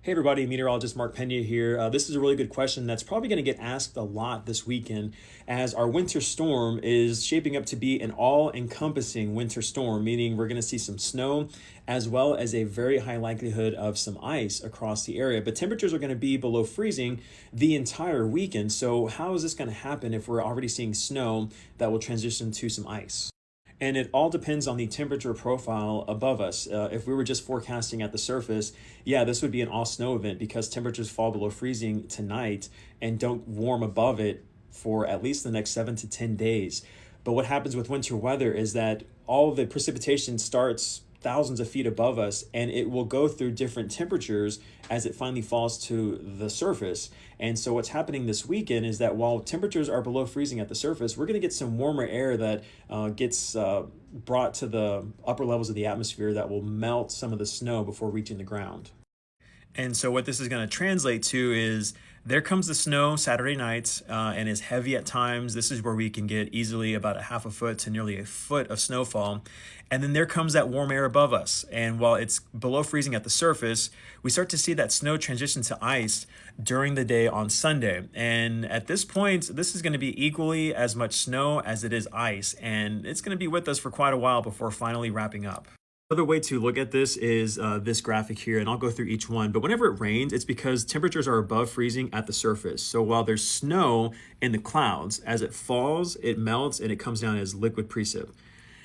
Hey everybody, Meteorologist Mark Pena here. This is a really good question that's probably going to get asked a lot this weekend, as our winter storm is shaping up to be an all-encompassing winter storm, meaning we're going to see some snow as well as a very high likelihood of some ice across the area. But temperatures are going to be below freezing the entire weekend. So how is this going to happen if we're already seeing snow that will transition to some ice? And it all depends on the temperature profile above us. If we were just forecasting at the surface, yeah, this would be an all snow event because temperatures fall below freezing tonight and don't warm above it for at least the next 7 to 10 days. But what happens with winter weather is that all the precipitation starts thousands of feet above us, and it will go through different temperatures as it finally falls to the surface. And so what's happening this weekend is that while temperatures are below freezing at the surface, we're going to get some warmer air that gets brought to the upper levels of the atmosphere that will melt some of the snow before reaching the ground. And so what this is going to translate to is there comes the snow Saturday night and is heavy at times. This is where we can get easily about a half a foot to nearly a foot of snowfall. And then there comes that warm air above us. And while it's below freezing at the surface, we start to see that snow transition to ice during the day on Sunday. And at this point, this is going to be equally as much snow as it is ice. And it's going to be with us for quite a while before finally wrapping up. Another way to look at this is this graphic here, and I'll go through each one. But whenever it rains, it's because temperatures are above freezing at the surface. So while there's snow in the clouds, as it falls, it melts and it comes down as liquid precip.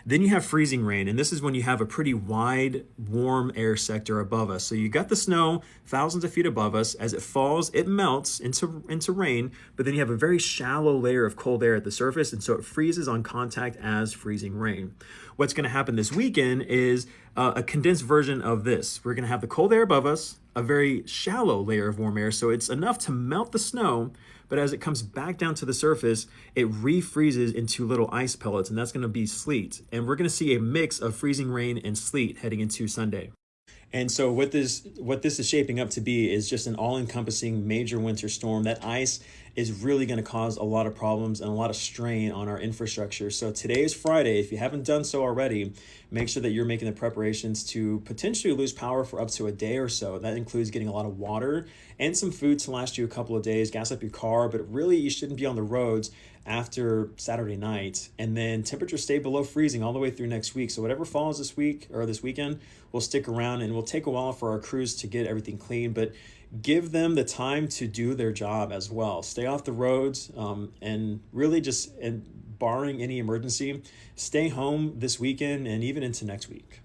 Then you have freezing rain, and this is when you have a pretty wide, warm air sector above us. So you got the snow thousands of feet above us. As it falls, it melts into rain, but then you have a very shallow layer of cold air at the surface, and so it freezes on contact as freezing rain. What's going to happen this weekend is a condensed version of this. We're going to have the cold air above us, a very shallow layer of warm air, so it's enough to melt the snow, but as it comes back down to the surface, it refreezes into little ice pellets, and that's going to be sleet. And we're going to see a mix of freezing rain and sleet heading into Sunday. And so what this is shaping up to be is just an all-encompassing major winter storm. That ice is really going to cause a lot of problems and a lot of strain on our infrastructure. So today is Friday. If you haven't done so already, make sure that you're making the preparations to potentially lose power for up to a day or so. That includes getting a lot of water and some food to last you a couple of days, gas up your car, but really you shouldn't be on the roads after Saturday night. And then temperatures stay below freezing all the way through next week. So whatever falls this week or this weekend will stick around, and it will take a while for our crews to get everything clean, but give them the time to do their job as well. Stay off the roads and really just, barring any emergency, stay home this weekend and even into next week.